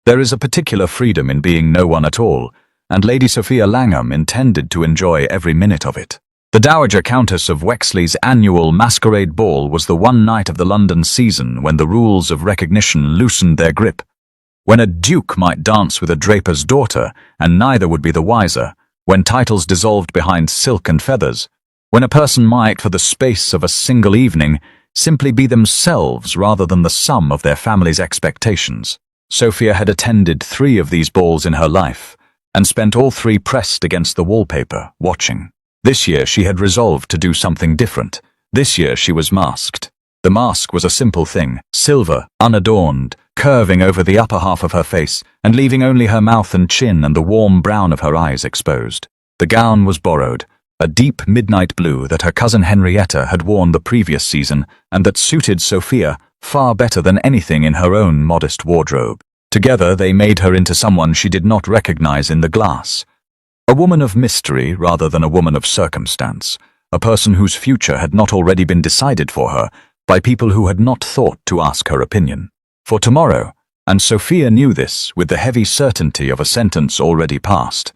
There is a particular freedom in being no one at all, and Lady Sophia Langham intended to enjoy every minute of it. The Dowager Countess of Wexley's annual masquerade ball was the one night of the London season when the rules of recognition loosened their grip. When a duke might dance with a draper's daughter, and neither would be the wiser, when titles dissolved behind silk and feathers, when a person might, for the space of a single evening, simply be themselves rather than the sum of their family's expectations. Sophia had attended 3 of these balls in her life, and spent all 3 pressed against the wallpaper, watching. This year she had resolved to do something different. This year she was masked. The mask was a simple thing, silver, unadorned, curving over the upper half of her face, and leaving only her mouth and chin and the warm brown of her eyes exposed. The gown was borrowed, a deep midnight blue that her cousin Henrietta had worn the previous season, and that suited Sophia far better than anything in her own modest wardrobe. Together they made her into someone she did not recognize in the glass. A woman of mystery rather than a woman of circumstance, a person whose future had not already been decided for her by people who had not thought to ask her opinion. For tomorrow, and Sophia knew this with the heavy certainty of a sentence already passed,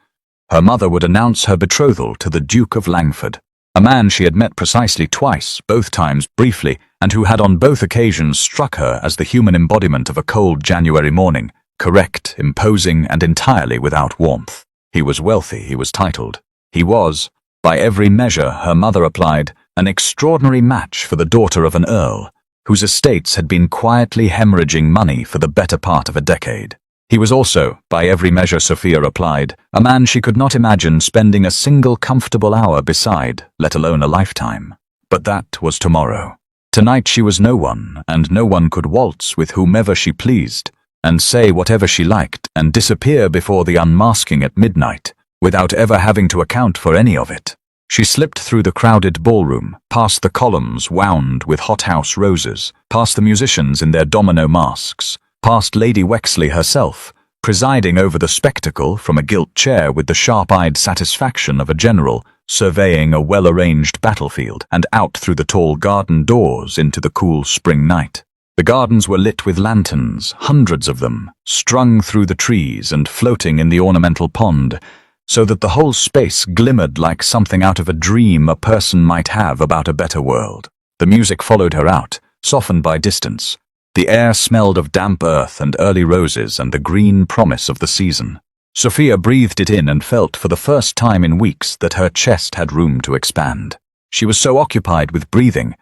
her mother would announce her betrothal to the Duke of Langford, a man she had met precisely twice, both times briefly, and who had on both occasions struck her as the human embodiment of a cold January morning, correct, imposing, and entirely without warmth. He was wealthy, he was titled. He was, by every measure her mother applied, an extraordinary match for the daughter of an earl, whose estates had been quietly hemorrhaging money for the better part of a decade. He was also, by every measure Sophia applied, a man she could not imagine spending a single comfortable hour beside, let alone a lifetime. But that was tomorrow. Tonight she was no one, and no one could waltz with whomever she pleased, and say whatever she liked, and disappear before the unmasking at midnight, without ever having to account for any of it. She slipped through the crowded ballroom, past the columns wound with hothouse roses, past the musicians in their domino masks, past Lady Wexley herself, presiding over the spectacle from a gilt chair with the sharp-eyed satisfaction of a general surveying a well-arranged battlefield, and out through the tall garden doors into the cool spring night. The gardens were lit with lanterns, hundreds of them, strung through the trees and floating in the ornamental pond, so that the whole space glimmered like something out of a dream a person might have about a better world. The music followed her out, softened by distance. The air smelled of damp earth and early roses and the green promise of the season. Sophia breathed it in and felt for the first time in weeks that her chest had room to expand. She was so occupied with breathing,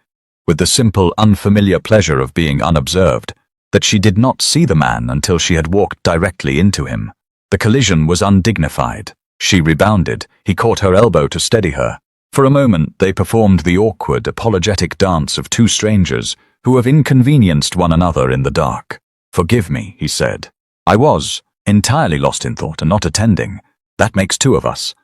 with the simple, unfamiliar pleasure of being unobserved, that she did not see the man until she had walked directly into him. The collision was undignified. She rebounded. He caught her elbow to steady her. For a moment they performed the awkward, apologetic dance of 2 strangers who have inconvenienced one another in the dark. "Forgive me," he said. "I was entirely lost in thought and not attending. That makes 2 of us."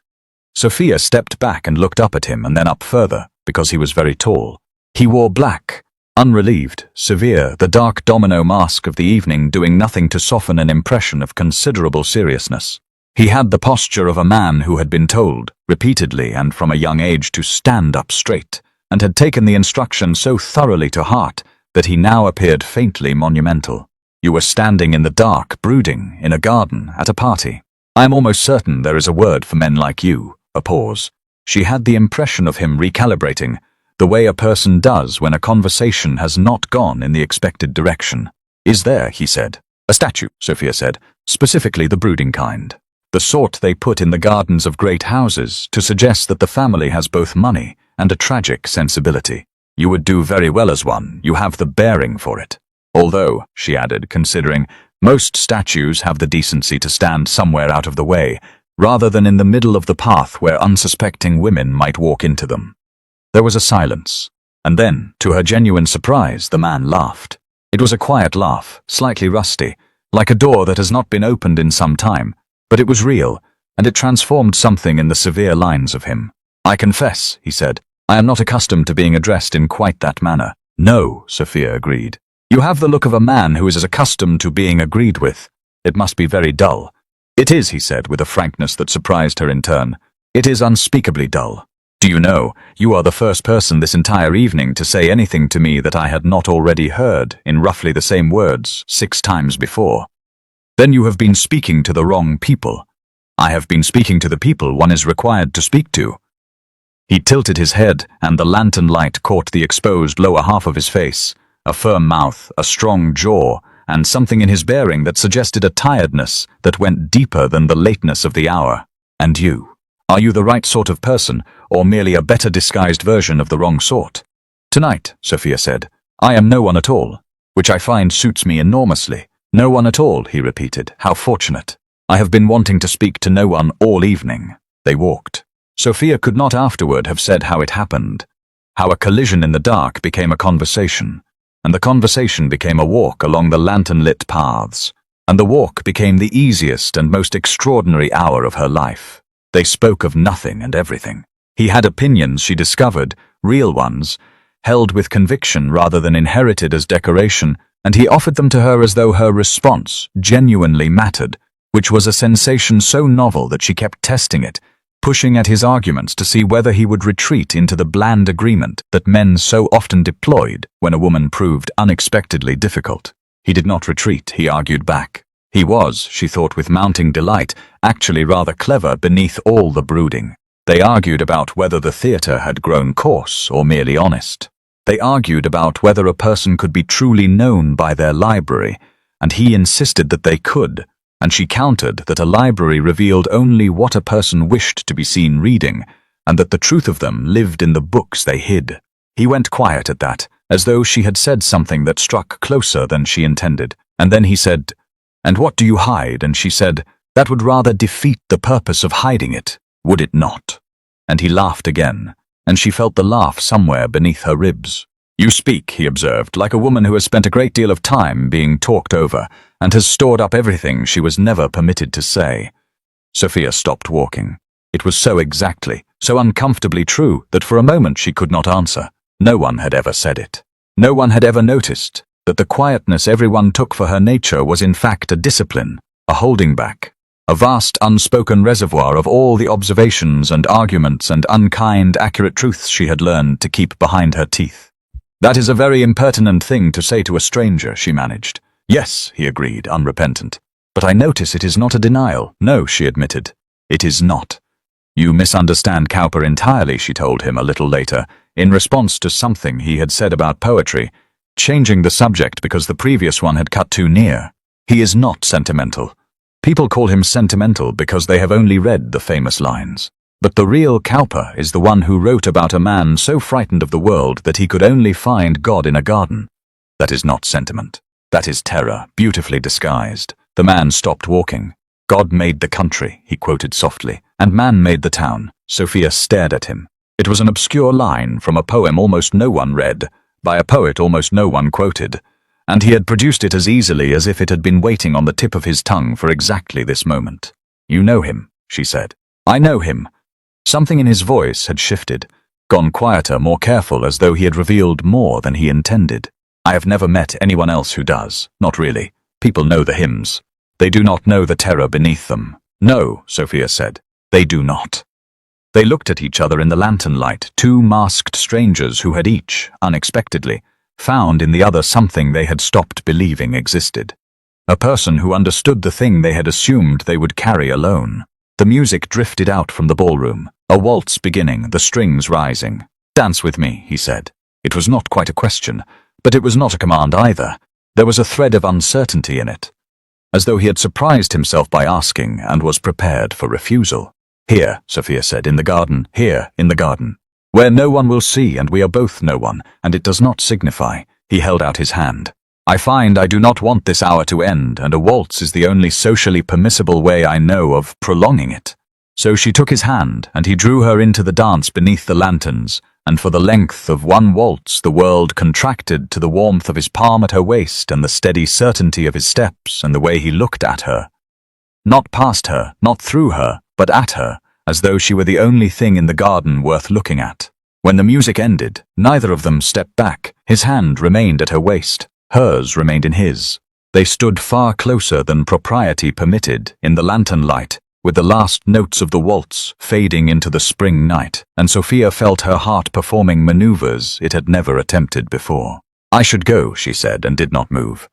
Sophia stepped back and looked up at him and then up further, because he was very tall. He wore black, unrelieved, severe, the dark domino mask of the evening doing nothing to soften an impression of considerable seriousness. He had the posture of a man who had been told, repeatedly and from a young age, to stand up straight, and had taken the instruction so thoroughly to heart that he now appeared faintly monumental. You were standing in the dark, brooding, in a garden, at a party. I am almost certain there is a word for men like you. A pause. She had the impression of him recalibrating, the way a person does when a conversation has not gone in the expected direction. "Is there?" he said. "A statue," Sophia said, "specifically the brooding kind. The sort they put in the gardens of great houses to suggest that the family has both money and a tragic sensibility. You would do very well as one. You have the bearing for it. Although," she added, considering, "most statues have the decency to stand somewhere out of the way, rather than in the middle of the path where unsuspecting women might walk into them." There was a silence, and then, to her genuine surprise, the man laughed. It was a quiet laugh, slightly rusty, like a door that has not been opened in some time, but it was real, and it transformed something in the severe lines of him. "I confess," he said, "I am not accustomed to being addressed in quite that manner." "No," Sophia agreed. "You have the look of a man who is as accustomed to being agreed with. It must be very dull." "It is," he said with a frankness that surprised her in turn. "It is unspeakably dull. Do you know, you are the first person this entire evening to say anything to me that I had not already heard in roughly the same words 6 times before." Then you have been speaking to the wrong people. I have been speaking to the people one is required to speak to. He tilted his head, and the lantern light caught the exposed lower half of his face, a firm mouth, a strong jaw, and something in his bearing that suggested a tiredness that went deeper than the lateness of the hour. And you? Are you the right sort of person, or merely a better disguised version of the wrong sort? Tonight, Sophia said, I am no one at all, which I find suits me enormously. No one at all, he repeated. How fortunate. I have been wanting to speak to no one all evening. They walked. Sophia could not afterward have said how it happened, how a collision in the dark became a conversation, and the conversation became a walk along the lantern-lit paths, and the walk became the easiest and most extraordinary hour of her life. They spoke of nothing and everything. He had opinions, she discovered, real ones, held with conviction rather than inherited as decoration, and he offered them to her as though her response genuinely mattered, which was a sensation so novel that she kept testing it, pushing at his arguments to see whether he would retreat into the bland agreement that men so often deployed when a woman proved unexpectedly difficult. He did not retreat, he argued back. He was, she thought with mounting delight, actually rather clever beneath all the brooding. They argued about whether the theatre had grown coarse or merely honest. They argued about whether a person could be truly known by their library, and he insisted that they could, and she countered that a library revealed only what a person wished to be seen reading, and that the truth of them lived in the books they hid. He went quiet at that, as though she had said something that struck closer than she intended, and then he said, "And what do you hide?" And she said, "That would rather defeat the purpose of hiding it, would it not?" And he laughed again, and she felt the laugh somewhere beneath her ribs. "You speak," he observed, "like a woman who has spent a great deal of time being talked over, and has stored up everything she was never permitted to say." Sophia stopped walking. It was so exactly, so uncomfortably true that for a moment she could not answer. No one had ever said it. No one had ever noticed that the quietness everyone took for her nature was in fact a discipline, a holding back, a vast unspoken reservoir of all the observations and arguments and unkind, accurate truths she had learned to keep behind her teeth. "That is a very impertinent thing to say to a stranger," she managed. "Yes," he agreed, unrepentant. "But I notice it is not a denial." "No," she admitted. "It is not." "You misunderstand Cowper entirely," she told him a little later, in response to something he had said about poetry, changing the subject because the previous one had cut too near. "He is not sentimental. People call him sentimental because they have only read the famous lines. But the real Cowper is the one who wrote about a man so frightened of the world that he could only find God in a garden. That is not sentiment. That is terror, beautifully disguised." The man stopped walking. "God made the country," he quoted softly, "and man made the town." Sophia stared at him. It was an obscure line from a poem almost no one read, by a poet almost no one quoted, and he had produced it as easily as if it had been waiting on the tip of his tongue for exactly this moment. "You know him," she said. "I know him." Something in his voice had shifted, gone quieter, more careful, as though he had revealed more than he intended. "I have never met anyone else who does. Not really. People know the hymns. They do not know the terror beneath them." "No," Sophia said. "They do not." They looked at each other in the lantern light, two masked strangers who had each, unexpectedly, found in the other something they had stopped believing existed. A person who understood the thing they had assumed they would carry alone. The music drifted out from the ballroom, a waltz beginning, the strings rising. "Dance with me," he said. It was not quite a question, but it was not a command either. There was a thread of uncertainty in it, as though he had surprised himself by asking and was prepared for refusal. "Here," Sophia said, "in the garden, here, in the garden, where no one will see and we are both no one, and it does not signify." He held out his hand. "I find I do not want this hour to end, and a waltz is the only socially permissible way I know of prolonging it." So she took his hand, and he drew her into the dance beneath the lanterns, and for the length of one waltz the world contracted to the warmth of his palm at her waist and the steady certainty of his steps and the way he looked at her. Not past her, not through her, but at her, as though she were the only thing in the garden worth looking at. When the music ended, neither of them stepped back. His hand remained at her waist. Hers remained in his. They stood far closer than propriety permitted in the lantern light, with the last notes of the waltz fading into the spring night, and Sophia felt her heart performing maneuvers it had never attempted before. "I should go," she said, and did not move.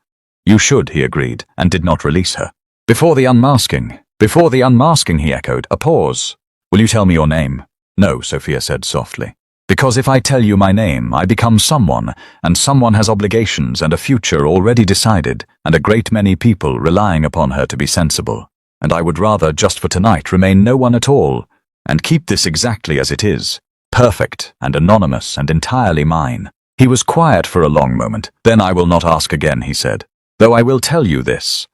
"You should," he agreed, and did not release her. Before the unmasking, he echoed. A pause. Will you tell me your name? No, Sophia said softly. Because if I tell you my name, I become someone, and someone has obligations and a future already decided, and a great many people relying upon her to be sensible. And I would rather, just for tonight, remain no one at all, and keep this exactly as it is, perfect and anonymous and entirely mine. He was quiet for a long moment. Then I will not ask again, he said. Though I will tell you this.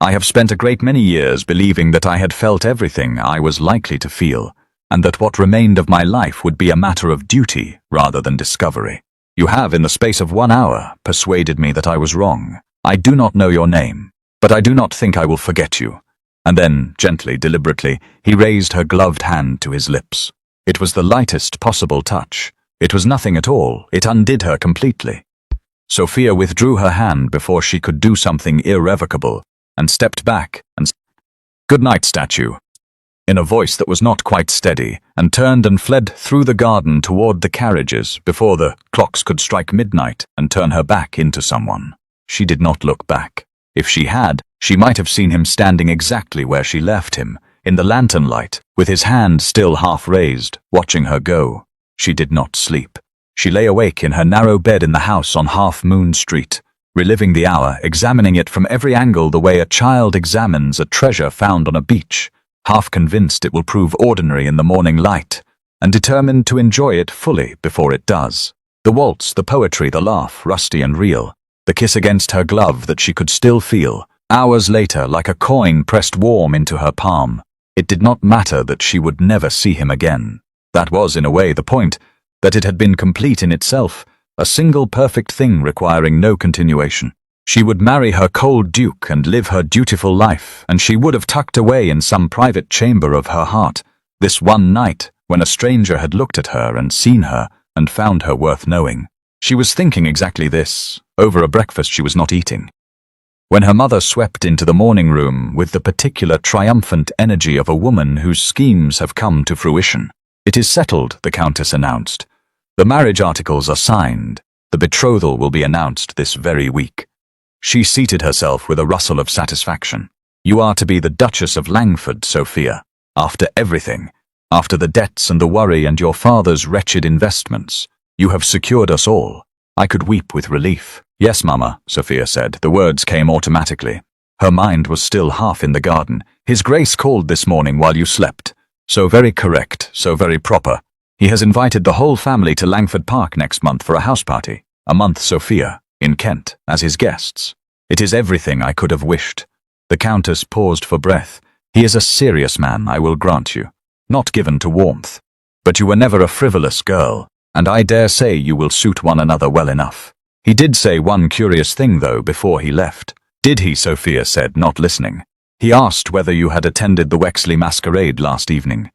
I have spent a great many years believing that I had felt everything I was likely to feel, and that what remained of my life would be a matter of duty rather than discovery. You have, in the space of 1 hour, persuaded me that I was wrong. I do not know your name, but I do not think I will forget you. And then, gently, deliberately, he raised her gloved hand to his lips. It was the lightest possible touch. It was nothing at all. It undid her completely. Sophia withdrew her hand before she could do something irrevocable, and stepped back and "Good night, statue," in a voice that was not quite steady, and turned and fled through the garden toward the carriages before the clocks could strike midnight and turn her back into someone. She did not look back. If she had, she might have seen him standing exactly where she left him, in the lantern light, with his hand still half raised, watching her go. She did not sleep. She lay awake in her narrow bed in the house on Half Moon Street, reliving the hour, examining it from every angle the way a child examines a treasure found on a beach, half convinced it will prove ordinary in the morning light, and determined to enjoy it fully before it does. The waltz, the poetry, the laugh, rusty and real, the kiss against her glove that she could still feel, hours later like a coin pressed warm into her palm. It did not matter that she would never see him again. That was, in a way, the point, that it had been complete in itself, a single perfect thing requiring no continuation. She would marry her cold duke and live her dutiful life, and she would have tucked away in some private chamber of her heart this one night when a stranger had looked at her and seen her and found her worth knowing. She was thinking exactly this, over a breakfast she was not eating, when her mother swept into the morning room with the particular triumphant energy of a woman whose schemes have come to fruition. "It is settled," the Countess announced. "The marriage articles are signed. The betrothal will be announced this very week." She seated herself with a rustle of satisfaction. "You are to be the Duchess of Langford, Sophia. After everything, after the debts and the worry and your father's wretched investments, you have secured us all." I could weep with relief. "Yes, Mama," Sophia said. The words came automatically. Her mind was still half in the garden. "His Grace called this morning while you slept. So very correct, so very proper. He has invited the whole family to Langford Park next month for a house party. A month, Sophia, in Kent, as his guests. It is everything I could have wished." The Countess paused for breath. "He is a serious man, I will grant you, not given to warmth. But you were never a frivolous girl, and I dare say you will suit one another well enough." He did say one curious thing, though, before he left. "Did he?" Sophia said, not listening. "He asked whether you had attended the Wexley masquerade last evening."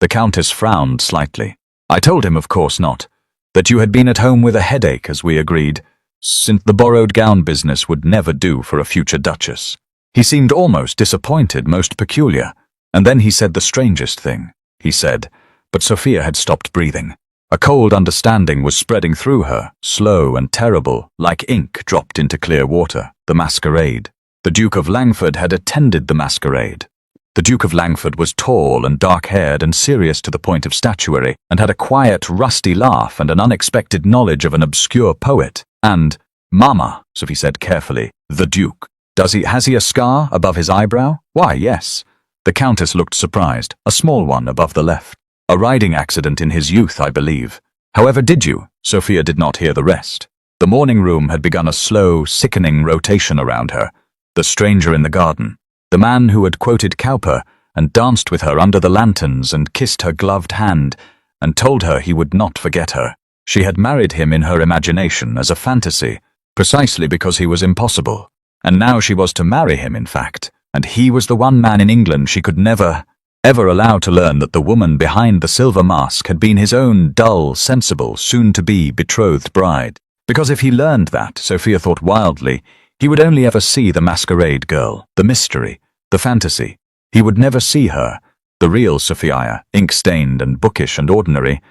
The Countess frowned slightly. "I told him, of course not, that you had been at home with a headache, as we agreed, since the borrowed gown business would never do for a future duchess." He seemed almost disappointed, most peculiar, and then he said the strangest thing. He said, but Sophia had stopped breathing. A cold understanding was spreading through her, slow and terrible, like ink dropped into clear water. The masquerade. The Duke of Langford had attended the masquerade. The Duke of Langford was tall and dark-haired and serious to the point of statuary, and had a quiet, rusty laugh and an unexpected knowledge of an obscure poet. And, "Mama," Sophie said carefully, "the Duke. Has he a scar above his eyebrow?" "Why, yes." The Countess looked surprised. "A small one above the left. A riding accident in his youth, I believe. However, did you?" Sophia did not hear the rest. The morning room had begun a slow, sickening rotation around her. The stranger in the garden. The man who had quoted Cowper and danced with her under the lanterns and kissed her gloved hand and told her he would not forget her. She had married him in her imagination as a fantasy, precisely because he was impossible. And now she was to marry him, in fact, and he was the one man in England she could never, ever allow to learn that the woman behind the silver mask had been his own dull, sensible, soon-to-be betrothed bride. Because if he learned that, Sophia thought wildly, he would only ever see the masquerade girl, the mystery, the fantasy. He would never see her, the real Sophia, ink-stained and bookish and ordinary,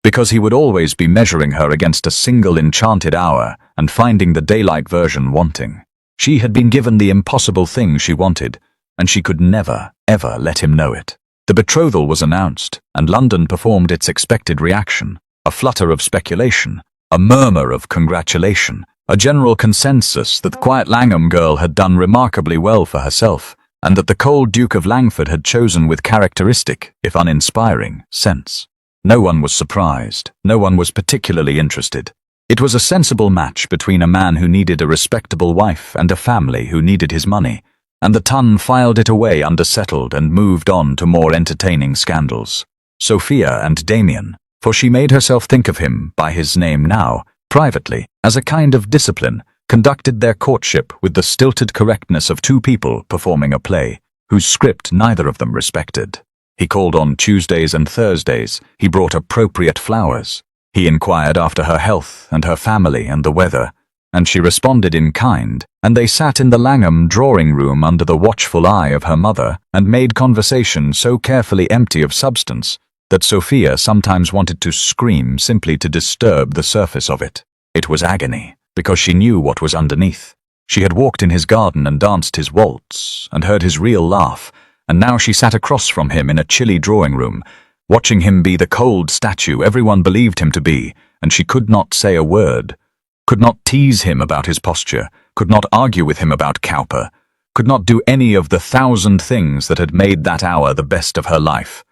because he would always be measuring her against a single enchanted hour and finding the daylight version wanting. She had been given the impossible thing she wanted, and she could never, ever let him know it. The betrothal was announced, and London performed its expected reaction, a flutter of speculation, a murmur of congratulation, a general consensus that the quiet Langham girl had done remarkably well for herself, and that the cold Duke of Langford had chosen with characteristic, if uninspiring, sense. No one was surprised, no one was particularly interested. It was a sensible match between a man who needed a respectable wife and a family who needed his money, and the Ton filed it away undersettled and moved on to more entertaining scandals. Sophia and Damien, for she made herself think of him by his name now, privately, as a kind of discipline, conducted their courtship with the stilted correctness of two people performing a play, whose script neither of them respected. He called on Tuesdays and Thursdays, he brought appropriate flowers. He inquired after her health and her family and the weather, and she responded in kind, and they sat in the Langham drawing room under the watchful eye of her mother and made conversation so carefully empty of substance that Sophia sometimes wanted to scream simply to disturb the surface of it. It was agony, because she knew what was underneath. She had walked in his garden and danced his waltz, and heard his real laugh, and now she sat across from him in a chilly drawing room, watching him be the cold statue everyone believed him to be, and she could not say a word, could not tease him about his posture, could not argue with him about Cowper, could not do any of the 1,000 things that had made that hour the best of her life,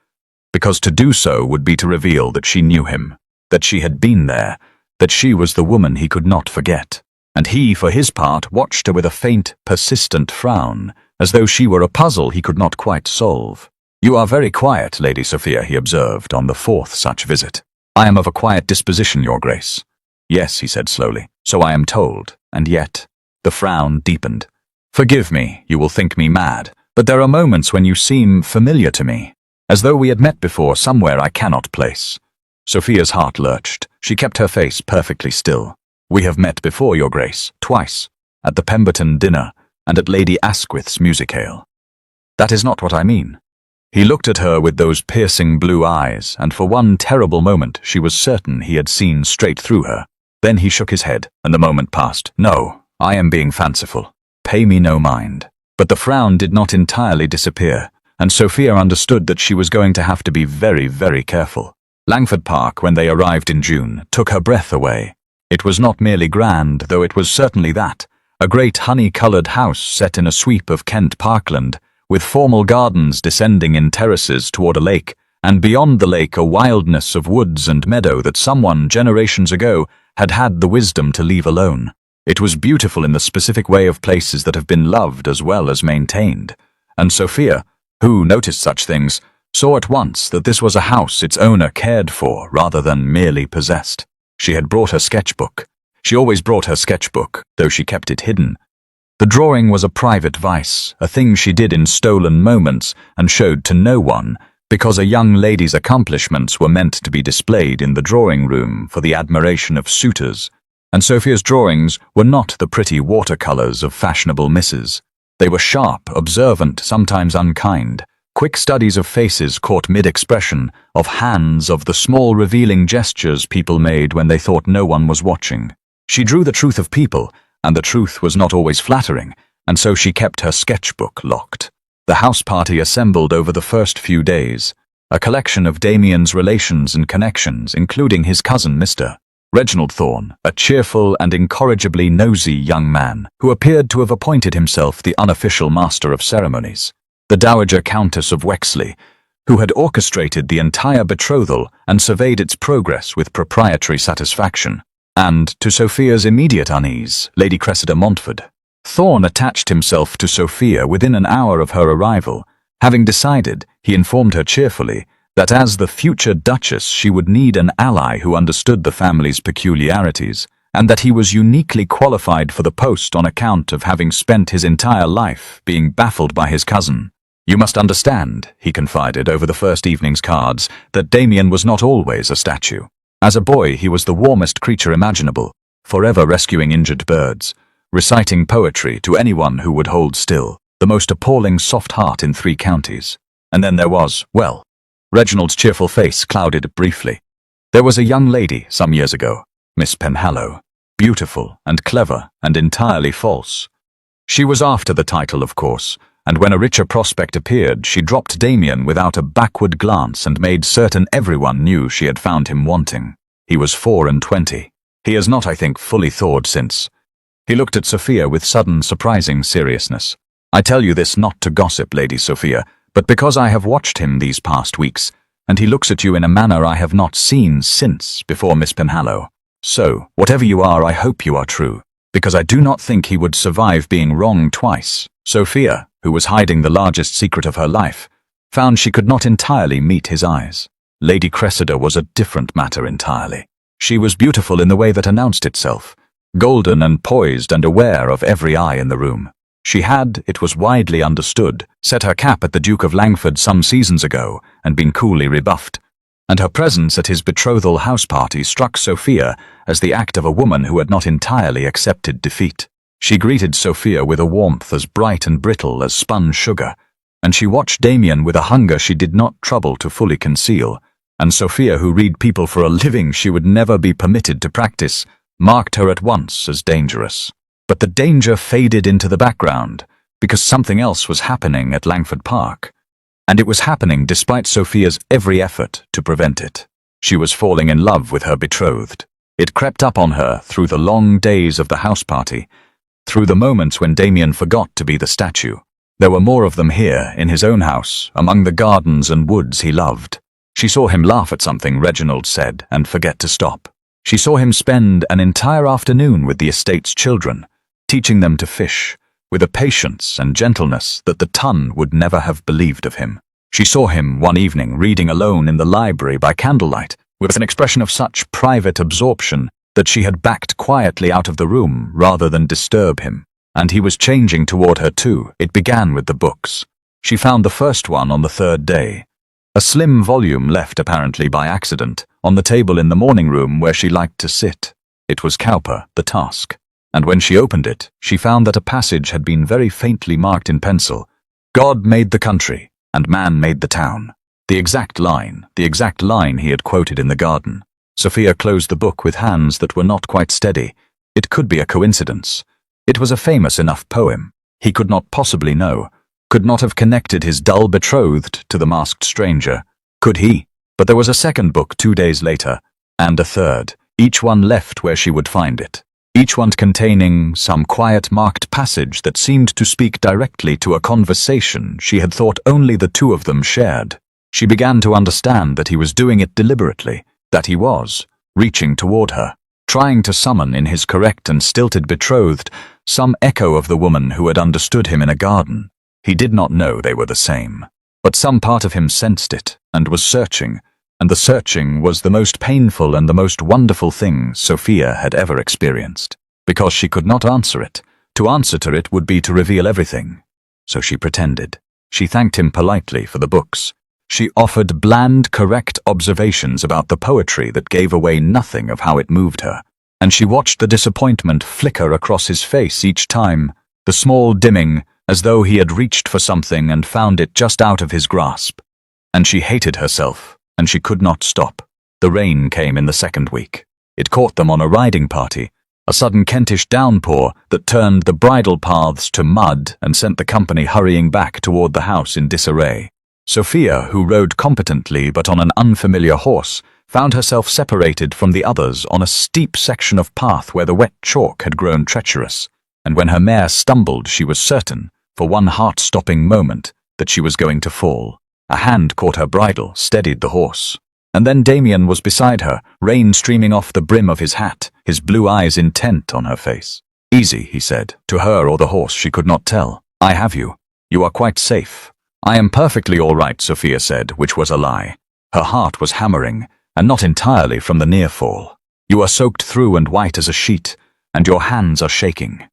because to do so would be to reveal that she knew him, that she had been there, that she was the woman he could not forget. And he, for his part, watched her with a faint, persistent frown, as though she were a puzzle he could not quite solve. "You are very quiet, Lady Sophia," he observed on the 4th such visit. "I am of a quiet disposition, Your Grace." "Yes," he said slowly, "so I am told, and yet—" The frown deepened. "Forgive me, you will think me mad, but there are moments when you seem familiar to me, as though we had met before somewhere I cannot place." Sophia's heart lurched. She kept her face perfectly still. "We have met before, Your Grace, twice, at the Pemberton dinner and at Lady Asquith's music-hale." "That is not what I mean." He looked at her with those piercing blue eyes, and for one terrible moment she was certain he had seen straight through her. Then he shook his head, and the moment passed. "No, I am being fanciful. Pay me no mind." But the frown did not entirely disappear, and Sophia understood that she was going to have to be very, very careful. Langford Park, when they arrived in June, took her breath away. It was not merely grand, though it was certainly that. A great honey-coloured house set in a sweep of Kent parkland, with formal gardens descending in terraces toward a lake, and beyond the lake a wildness of woods and meadow that someone, generations ago, had had the wisdom to leave alone. It was beautiful in the specific way of places that have been loved as well as maintained, and Sophia, who noticed such things, saw at once that this was a house its owner cared for rather than merely possessed. She had brought her sketchbook. She always brought her sketchbook, though she kept it hidden. The drawing was a private vice, a thing she did in stolen moments and showed to no one, because a young lady's accomplishments were meant to be displayed in the drawing room for the admiration of suitors, and Sophia's drawings were not the pretty watercolors of fashionable misses. They were sharp, observant, sometimes unkind, quick studies of faces caught mid-expression, of hands, of the small revealing gestures people made when they thought no one was watching. She drew the truth of people, and the truth was not always flattering, and so she kept her sketchbook locked. The house party assembled over the first few days, a collection of Damien's relations and connections, including his cousin Mr. Reginald Thorne, a cheerful and incorrigibly nosy young man, who appeared to have appointed himself the unofficial master of ceremonies. The Dowager Countess of Wexley, who had orchestrated the entire betrothal and surveyed its progress with proprietary satisfaction, and, to Sophia's immediate unease, Lady Cressida Montford. Thorne attached himself to Sophia within an hour of her arrival, having decided, he informed her cheerfully, that as the future Duchess she would need an ally who understood the family's peculiarities, and that he was uniquely qualified for the post on account of having spent his entire life being baffled by his cousin. "You must understand," he confided over the first evening's cards, "that Damien was not always a statue. As a boy he was the warmest creature imaginable, forever rescuing injured birds, reciting poetry to anyone who would hold still, the most appalling soft heart in 3 counties. And then there was, well..." Reginald's cheerful face clouded briefly. "There was a young lady some years ago, Miss Penhallow, beautiful and clever and entirely false. She was after the title, of course, and when a richer prospect appeared, she dropped Damien without a backward glance and made certain everyone knew she had found him wanting. He was 24. He has not, I think, fully thawed since. He looked at Sophia with sudden, surprising seriousness. I tell you this not to gossip, Lady Sophia, but because I have watched him these past weeks, and he looks at you in a manner I have not seen since before Miss Penhallow. So, whatever you are, I hope you are true, because I do not think he would survive being wrong twice. Sophia, who was hiding the largest secret of her life, found she could not entirely meet his eyes. Lady Cressida was a different matter entirely. She was beautiful in the way that announced itself, golden and poised and aware of every eye in the room. She had, it was widely understood, set her cap at the Duke of Langford some seasons ago and been coolly rebuffed, and her presence at his betrothal house party struck Sophia as the act of a woman who had not entirely accepted defeat. She greeted Sophia with a warmth as bright and brittle as spun sugar, and she watched Damien with a hunger she did not trouble to fully conceal, and Sophia, who read people for a living she would never be permitted to practice, marked her at once as dangerous. But the danger faded into the background, because something else was happening at Langford Park. And it was happening despite Sophia's every effort to prevent it. She was falling in love with her betrothed. It crept up on her through the long days of the house party, through the moments when Damien forgot to be the statue. There were more of them here, in his own house, among the gardens and woods he loved. She saw him laugh at something Reginald said and forget to stop. She saw him spend an entire afternoon with the estate's children, teaching them to fish, with a patience and gentleness that the ton would never have believed of him. She saw him one evening reading alone in the library by candlelight, with an expression of such private absorption that she had backed quietly out of the room rather than disturb him. And he was changing toward her too. It began with the books. She found the first one on the third day, a slim volume left apparently by accident, on the table in the morning room where she liked to sit. It was Cowper, The Task. And when she opened it, she found that a passage had been very faintly marked in pencil. God made the country, and man made the town. The exact line he had quoted in the garden. Sophia closed the book with hands that were not quite steady. It could be a coincidence. It was a famous enough poem. He could not possibly know, could not have connected his dull betrothed to the masked stranger. Could he? But there was a second book 2 days later, and a third, each one left where she would find it. Each one containing some quiet marked passage that seemed to speak directly to a conversation she had thought only the two of them shared. She began to understand that he was doing it deliberately, that he was reaching toward her, trying to summon in his correct and stilted betrothed some echo of the woman who had understood him in a garden. He did not know they were the same, but some part of him sensed it and was searching, and the searching was the most painful and the most wonderful thing Sophia had ever experienced, because she could not answer it. To answer to it would be to reveal everything. So she pretended. She thanked him politely for the books. She offered bland, correct observations about the poetry that gave away nothing of how it moved her, and she watched the disappointment flicker across his face each time, the small dimming, as though he had reached for something and found it just out of his grasp. And she hated herself. And she could not stop. The rain came in the second week. It caught them on a riding party, a sudden Kentish downpour that turned the bridle paths to mud and sent the company hurrying back toward the house in disarray. Sophia, who rode competently but on an unfamiliar horse, found herself separated from the others on a steep section of path where the wet chalk had grown treacherous, and when her mare stumbled she was certain, for one heart-stopping moment, that she was going to fall. A hand caught her bridle, steadied the horse. And then Damien was beside her, rain streaming off the brim of his hat, his blue eyes intent on her face. Easy, he said, to her or the horse she could not tell. I have you. You are quite safe. I am perfectly all right, Sophia said, which was a lie. Her heart was hammering, and not entirely from the near fall. You are soaked through and white as a sheet, and your hands are shaking.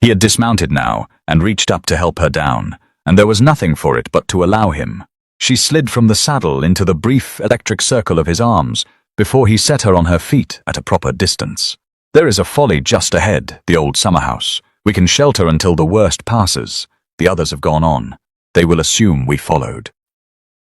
He had dismounted now, and reached up to help her down, and there was nothing for it but to allow him. She slid from the saddle into the brief electric circle of his arms before he set her on her feet at a proper distance. There is a folly just ahead, the old summer house. We can shelter until the worst passes. The others have gone on. They will assume we followed.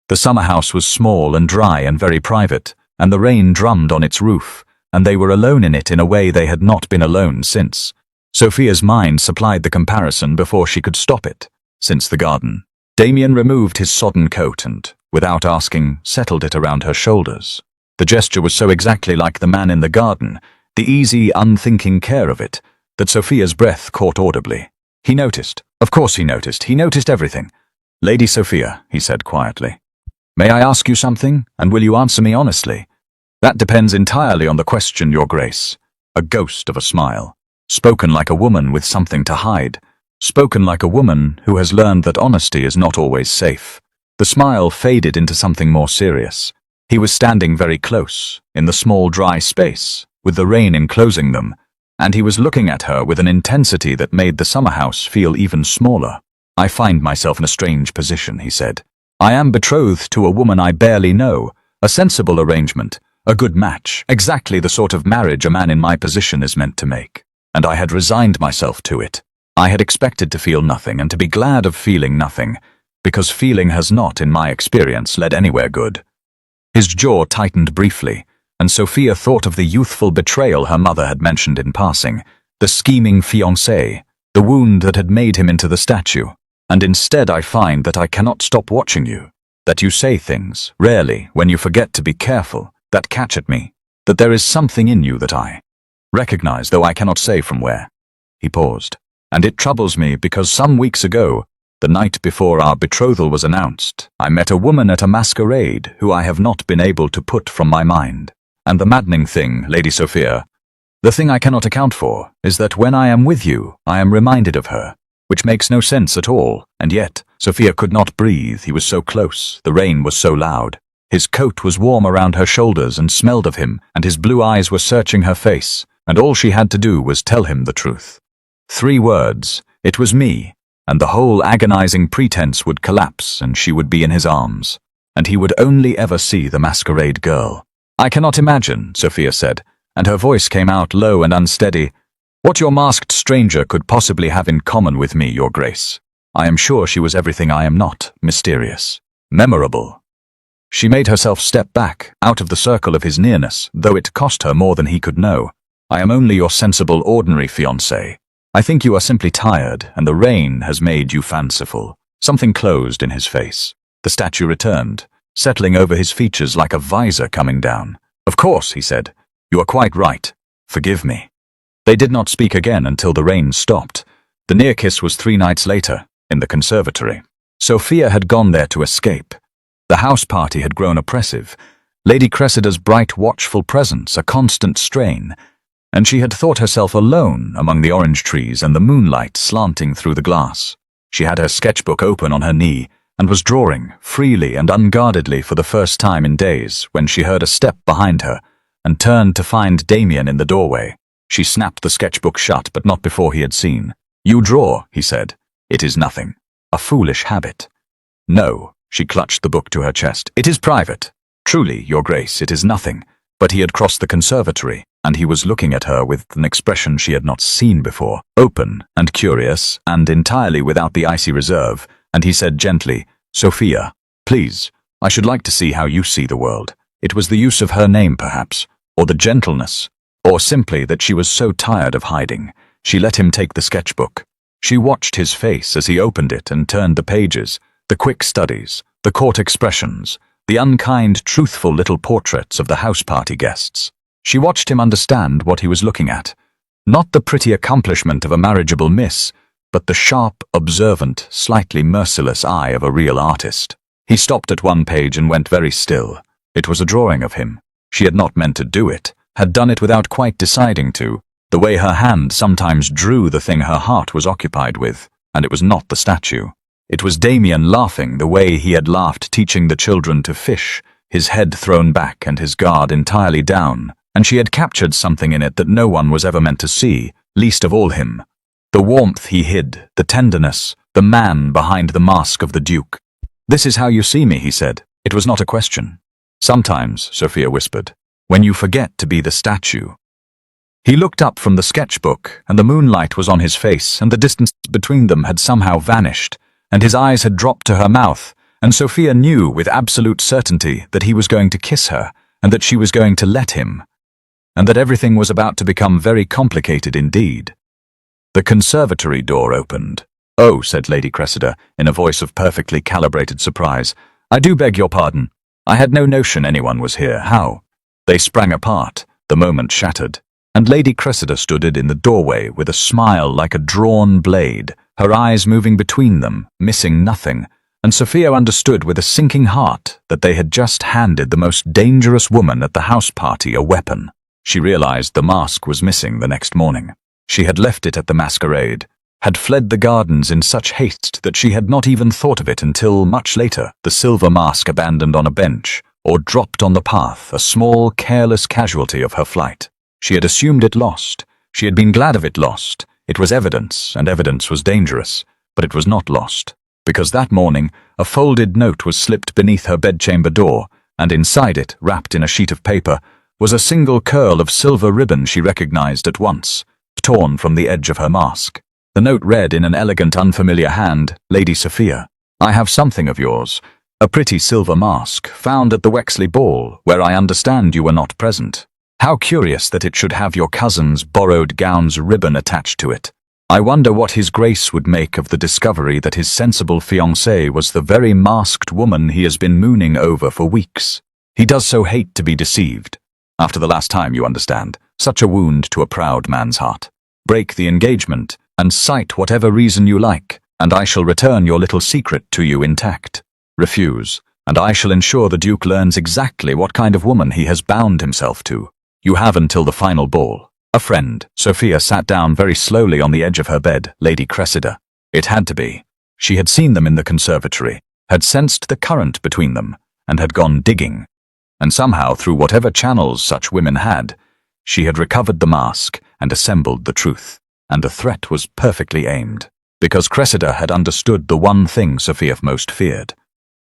The summer house was small and dry and very private, and the rain drummed on its roof, and they were alone in it in a way they had not been alone since. Sophia's mind supplied the comparison before she could stop it. since the garden. Damien removed his sodden coat and, without asking, settled it around her shoulders. The gesture was so exactly like the man in the garden, the easy, unthinking care of it, that Sophia's breath caught audibly. He noticed. Of course he noticed. He noticed everything. "Lady Sophia," he said quietly, "may I ask you something, and will you answer me honestly?" "That depends entirely on the question, Your Grace." A ghost of a smile. Spoken like a woman with something to hide. Spoken like a woman who has learned that honesty is not always safe. The smile faded into something more serious. He was standing very close, in the small dry space, with the rain enclosing them, and he was looking at her with an intensity that made the summer house feel even smaller. "I find myself in a strange position," he said. "I am betrothed to a woman I barely know, a sensible arrangement, a good match, exactly the sort of marriage a man in my position is meant to make. And I had resigned myself to it. I had expected to feel nothing and to be glad of feeling nothing, because feeling has not, in my experience, led anywhere good." His jaw tightened briefly, and Sophia thought of the youthful betrayal her mother had mentioned in passing, the scheming fiancé, the wound that had made him into the statue. "And instead I find that I cannot stop watching you, that you say things, rarely, when you forget to be careful, that catch at me, that there is something in you that I recognize, though I cannot say from where." He paused. "And it troubles me because some weeks ago, the night before our betrothal was announced, I met a woman at a masquerade who I have not been able to put from my mind. And the maddening thing, Lady Sophia, the thing I cannot account for, is that when I am with you, I am reminded of her, which makes no sense at all, and yet, Sophia could not breathe. He was so close, the rain was so loud. His coat was warm around her shoulders and smelled of him, and his blue eyes were searching her face, and all she had to do was tell him the truth. 3 words, "It was me," and the whole agonizing pretense would collapse and she would be in his arms, and he would only ever see the masquerade girl. "I cannot imagine," Sophia said, and her voice came out low and unsteady, "what your masked stranger could possibly have in common with me, Your Grace. I am sure she was everything I am not, mysterious, memorable." She made herself step back, out of the circle of his nearness, though it cost her more than he could know. "I am only your sensible, ordinary fiancé. I think you are simply tired, and the rain has made you fanciful." Something closed in his face. The statue returned, settling over his features like a visor coming down. "Of course," he said. "You are quite right. Forgive me." They did not speak again until the rain stopped. The near kiss was 3 nights later, in the conservatory. Sophia had gone there to escape. The house party had grown oppressive, Lady Cressida's bright, watchful presence a constant strain, and she had thought herself alone among the orange trees and the moonlight slanting through the glass. She had her sketchbook open on her knee, and was drawing, freely and unguardedly for the first time in days, when she heard a step behind her, and turned to find Damien in the doorway. She snapped the sketchbook shut, but not before he had seen. "You draw," he said. "It is nothing. A foolish habit." "No," she clutched the book to her chest. "It is private. Truly, Your Grace, it is nothing." But he had crossed the conservatory, and he was looking at her with an expression she had not seen before, open and curious, and entirely without the icy reserve, and he said gently, "Sophia, please, I should like to see how you see the world." It was the use of her name, perhaps, or the gentleness, or simply that she was so tired of hiding. She let him take the sketchbook. She watched his face as he opened it and turned the pages, the quick studies, the caught expressions, the unkind, truthful little portraits of the house party guests. She watched him understand what he was looking at. Not the pretty accomplishment of a marriageable miss, but the sharp, observant, slightly merciless eye of a real artist. He stopped at one page and went very still. It was a drawing of him. She had not meant to do it, had done it without quite deciding to, the way her hand sometimes drew the thing her heart was occupied with, and it was not the statue. It was Damien laughing the way he had laughed teaching the children to fish, his head thrown back and his guard entirely down, and she had captured something in it that no one was ever meant to see, least of all him. The warmth he hid, the tenderness, the man behind the mask of the Duke. "This is how you see me," he said. It was not a question. "Sometimes," Sophia whispered, "when you forget to be the statue." He looked up from the sketchbook, and the moonlight was on his face, and the distance between them had somehow vanished, and his eyes had dropped to her mouth, and Sophia knew with absolute certainty that he was going to kiss her, and that she was going to let him, and that everything was about to become very complicated indeed. The conservatory door opened. "Oh," said Lady Cressida, in a voice of perfectly calibrated surprise. "I do beg your pardon. I had no notion anyone was here. How?" They sprang apart, the moment shattered, and Lady Cressida stood in the doorway with a smile like a drawn blade, her eyes moving between them, missing nothing, and Sophia understood with a sinking heart that they had just handed the most dangerous woman at the house party a weapon. She realized the mask was missing the next morning. She had left it at the masquerade, had fled the gardens in such haste that she had not even thought of it until, much later, the silver mask abandoned on a bench, or dropped on the path, a small, careless casualty of her flight. She had assumed it lost. She had been glad of it lost. It was evidence, and evidence was dangerous, but it was not lost. Because that morning, a folded note was slipped beneath her bedchamber door, and inside it, wrapped in a sheet of paper, was a single curl of silver ribbon she recognized at once, torn from the edge of her mask. The note read in an elegant, unfamiliar hand, "Lady Sophia, I have something of yours, a pretty silver mask, found at the Wexley ball, where I understand you were not present. How curious that it should have your cousin's borrowed gown's ribbon attached to it. I wonder what His Grace would make of the discovery that his sensible fiancée was the very masked woman he has been mooning over for weeks. He does so hate to be deceived. After the last time, you understand, such a wound to a proud man's heart. Break the engagement, and cite whatever reason you like, and I shall return your little secret to you intact. Refuse, and I shall ensure the Duke learns exactly what kind of woman he has bound himself to. You have until the final ball. A friend." Sophia sat down very slowly on the edge of her bed, Lady Cressida. It had to be. She had seen them in the conservatory, had sensed the current between them, and had gone digging. And somehow, through whatever channels such women had, she had recovered the mask and assembled the truth. And the threat was perfectly aimed, because Cressida had understood the one thing Sophia most feared,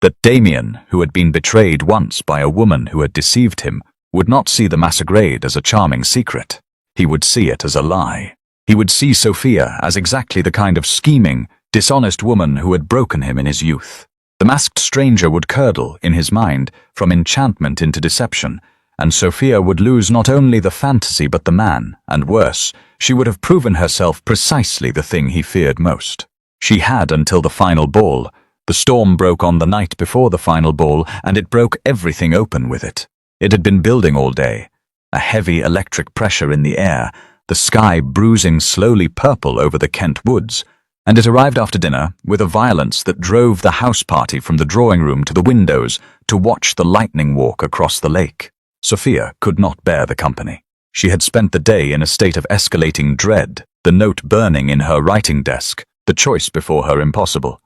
that Damien, who had been betrayed once by a woman who had deceived him, would not see the masquerade as a charming secret. He would see it as a lie. He would see Sophia as exactly the kind of scheming, dishonest woman who had broken him in his youth. The masked stranger would curdle, in his mind, from enchantment into deception, and Sophia would lose not only the fantasy but the man, and worse, she would have proven herself precisely the thing he feared most. She had until the final ball. The storm broke on the night before the final ball, and it broke everything open with it. It had been building all day, a heavy electric pressure in the air, the sky bruising slowly purple over the Kent woods, and it arrived after dinner with a violence that drove the house party from the drawing room to the windows to watch the lightning walk across the lake. Sophia could not bear the company. She had spent the day in a state of escalating dread, the note burning in her writing desk, the choice before her impossible.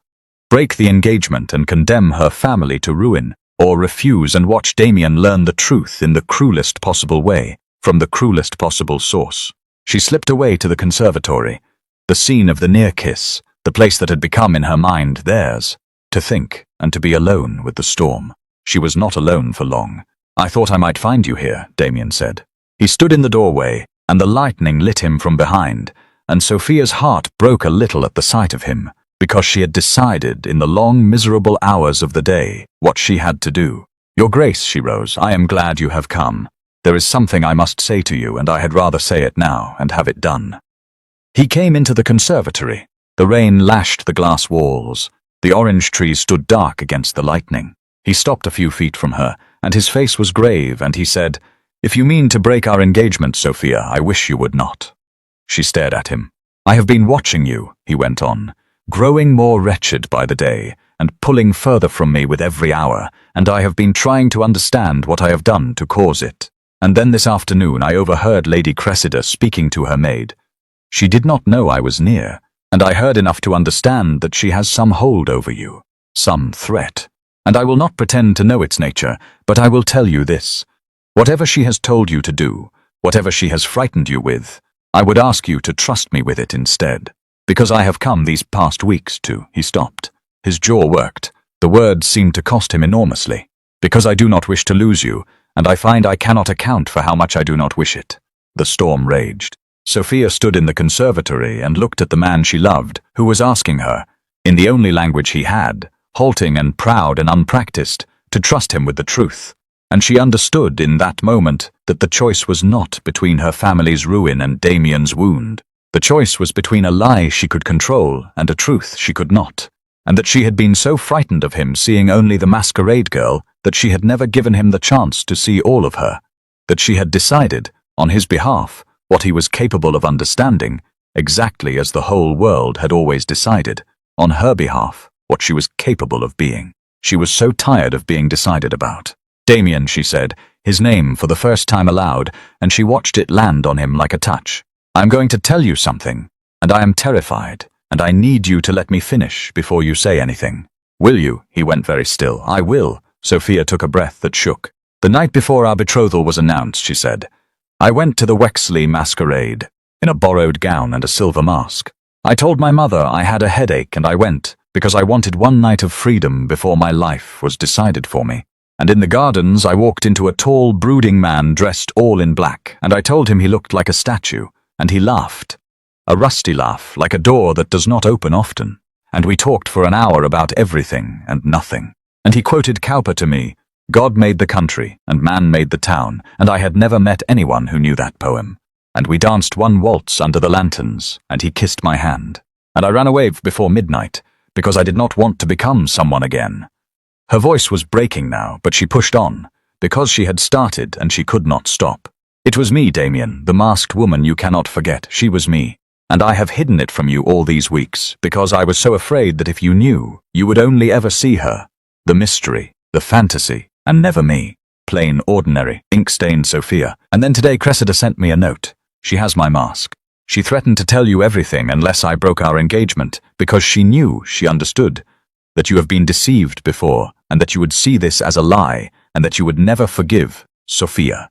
Break the engagement and condemn her family to ruin, or refuse and watch Damien learn the truth in the cruelest possible way, from the cruelest possible source. She slipped away to the conservatory, the scene of the near kiss, the place that had become in her mind theirs, to think and to be alone with the storm. She was not alone for long. "I thought I might find you here," Damien said. He stood in the doorway, and the lightning lit him from behind, and Sophia's heart broke a little at the sight of him, because she had decided in the long, miserable hours of the day what she had to do. "Your Grace," she rose, "I am glad you have come. There is something I must say to you, and I had rather say it now and have it done." He came into the conservatory. The rain lashed the glass walls. The orange trees stood dark against the lightning. He stopped a few feet from her, and his face was grave, and he said, "If you mean to break our engagement, Sophia, I wish you would not." She stared at him. "I have been watching you," he went on, "growing more wretched by the day, and pulling further from me with every hour, and I have been trying to understand what I have done to cause it. And then this afternoon I overheard Lady Cressida speaking to her maid. She did not know I was near, and I heard enough to understand that she has some hold over you, some threat. And I will not pretend to know its nature, but I will tell you this. Whatever she has told you to do, whatever she has frightened you with, I would ask you to trust me with it instead. Because I have come these past weeks to—" He stopped. His jaw worked. The words seemed to cost him enormously. "Because I do not wish to lose you, and I find I cannot account for how much I do not wish it." The storm raged. Sophia stood in the conservatory and looked at the man she loved, who was asking her, in the only language he had, halting and proud and unpracticed, to trust him with the truth. And she understood in that moment that the choice was not between her family's ruin and Damien's wound. The choice was between a lie she could control and a truth she could not, and that she had been so frightened of him seeing only the masquerade girl that she had never given him the chance to see all of her, that she had decided, on his behalf, what he was capable of understanding, exactly as the whole world had always decided, on her behalf, what she was capable of being. She was so tired of being decided about. Damien, she said, his name for the first time aloud, and she watched it land on him like a touch. I'm going to tell you something, and I am terrified, and I need you to let me finish before you say anything. Will you? He went very still. I will. Sophia took a breath that shook. The night before our betrothal was announced, she said, I went to the Wexley masquerade, in a borrowed gown and a silver mask. I told my mother I had a headache and I went, because I wanted one night of freedom before my life was decided for me. And in the gardens I walked into a tall, brooding man dressed all in black, and I told him he looked like a statue, and he laughed. A rusty laugh, like a door that does not open often. And we talked for an hour about everything and nothing. And he quoted Cowper to me, God made the country, and man made the town, and I had never met anyone who knew that poem. And we danced one waltz under the lanterns, and he kissed my hand. And I ran away before midnight, because I did not want to become someone again. Her voice was breaking now, but she pushed on, because she had started and she could not stop. It was me, Damien, the masked woman you cannot forget. She was me. And I have hidden it from you all these weeks, because I was so afraid that if you knew, you would only ever see her. The mystery, the fantasy, and never me. Plain, ordinary, ink-stained Sophia. And then today Cressida sent me a note. She has my mask. She threatened to tell you everything unless I broke our engagement, because she knew, she understood, that you have been deceived before, and that you would see this as a lie, and that you would never forgive Sophia.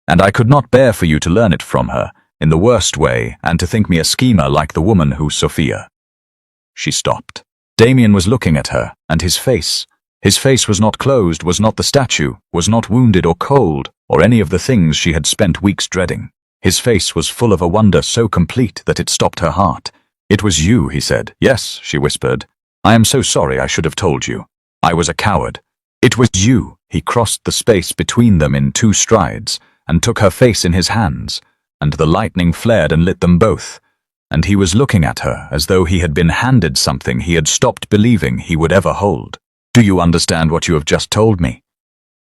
And I could not bear for you to learn it from her, in the worst way, and to think me a schemer like the woman who Sophia. She stopped. Damien was looking at her, and his face was not closed, was not the statue, was not wounded or cold, or any of the things she had spent weeks dreading. His face was full of a wonder so complete that it stopped her heart. It was you, he said. Yes, she whispered. I am so sorry, I should have told you. I was a coward. It was you. He crossed the space between them in 2 strides, and took her face in his hands, and the lightning flared and lit them both, and he was looking at her as though he had been handed something he had stopped believing he would ever hold. Do you understand what you have just told me?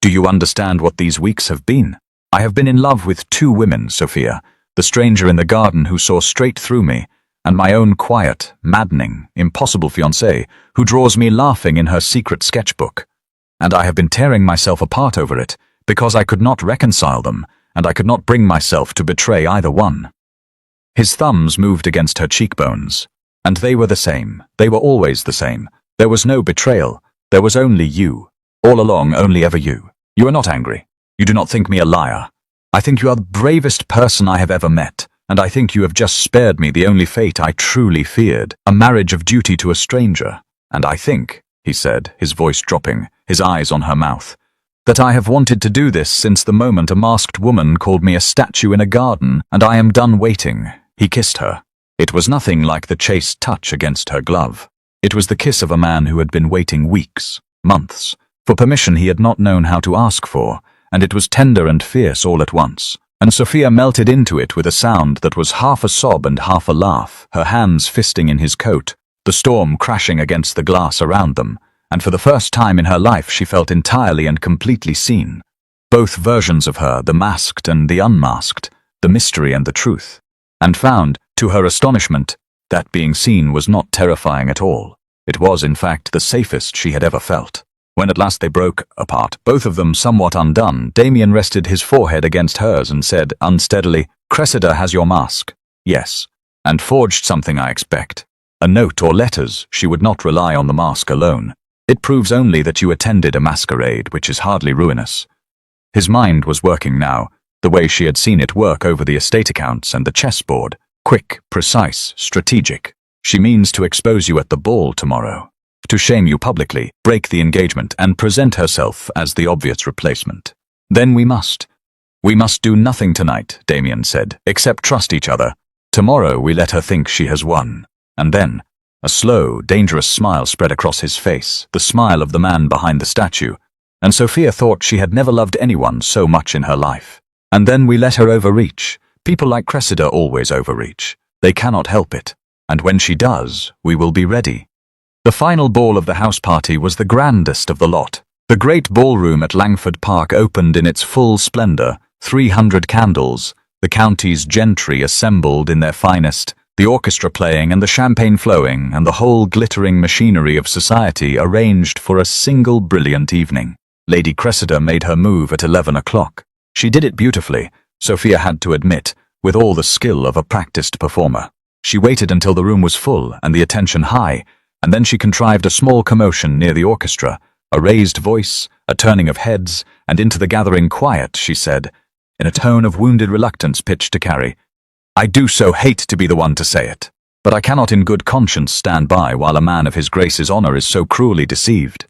Do you understand what these weeks have been? I have been in love with 2 women, Sophia, the stranger in the garden who saw straight through me, and my own quiet, maddening, impossible fiancée who draws me laughing in her secret sketchbook. And I have been tearing myself apart over it, because I could not reconcile them, and I could not bring myself to betray either one. His thumbs moved against her cheekbones, and they were the same. They were always the same. There was no betrayal. There was only you. All along, only ever you. You are not angry. You do not think me a liar. I think you are the bravest person I have ever met, and I think you have just spared me the only fate I truly feared, a marriage of duty to a stranger. And I think, he said, his voice dropping, his eyes on her mouth, that I have wanted to do this since the moment a masked woman called me a statue in a garden, and I am done waiting. He kissed her. It was nothing like the chaste touch against her glove. It was the kiss of a man who had been waiting weeks, months, for permission he had not known how to ask for, and it was tender and fierce all at once. And Sophia melted into it with a sound that was half a sob and half a laugh, her hands fisting in his coat, the storm crashing against the glass around them, and for the first time in her life she felt entirely and completely seen. Both versions of her, the masked and the unmasked, the mystery and the truth, and found, to her astonishment, that being seen was not terrifying at all. It was, in fact, the safest she had ever felt. When at last they broke apart, both of them somewhat undone, Damien rested his forehead against hers and said, unsteadily, Cressida has your mask. Yes. And forged something, I expect. A note or letters. She would not rely on the mask alone. It proves only that you attended a masquerade, which is hardly ruinous. His mind was working now, the way she had seen it work over the estate accounts and the chessboard. Quick, precise, strategic. She means to expose you at the ball tomorrow. To shame you publicly, break the engagement, and present herself as the obvious replacement. Then we must do nothing tonight, Damien said, except trust each other. Tomorrow we let her think she has won. And then, a slow, dangerous smile spread across his face, the smile of the man behind the statue, and Sophia thought she had never loved anyone so much in her life. And then we let her overreach. People like Cressida always overreach. They cannot help it, and when she does, we will be ready. The final ball of the house party was the grandest of the lot. The great ballroom at Langford Park opened in its full splendor, 300 candles, the county's gentry assembled in their finest, the orchestra playing and the champagne flowing, and the whole glittering machinery of society arranged for a single brilliant evening. Lady Cressida made her move at 11 o'clock. She did it beautifully, Sophia had to admit, with all the skill of a practiced performer. She waited until the room was full and the attention high, and then she contrived a small commotion near the orchestra, a raised voice, a turning of heads, and into the gathering quiet she said, in a tone of wounded reluctance pitched to Carrie, "I do so hate to be the one to say it, but I cannot in good conscience stand by while a man of his grace's honor is so cruelly deceived."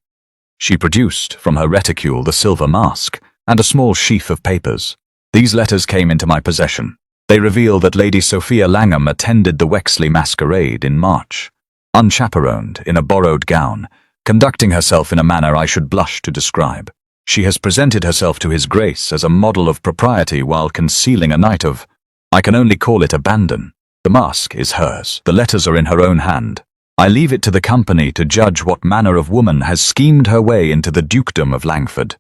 She produced from her reticule the silver mask and a small sheaf of papers. These letters came into my possession. They reveal that Lady Sophia Langham attended the Wexley masquerade in March, unchaperoned, in a borrowed gown, conducting herself in a manner I should blush to describe. She has presented herself to His Grace as a model of propriety while concealing a night of, I can only call it abandon. The mask is hers. The letters are in her own hand. I leave it to the company to judge what manner of woman has schemed her way into the dukedom of Langford.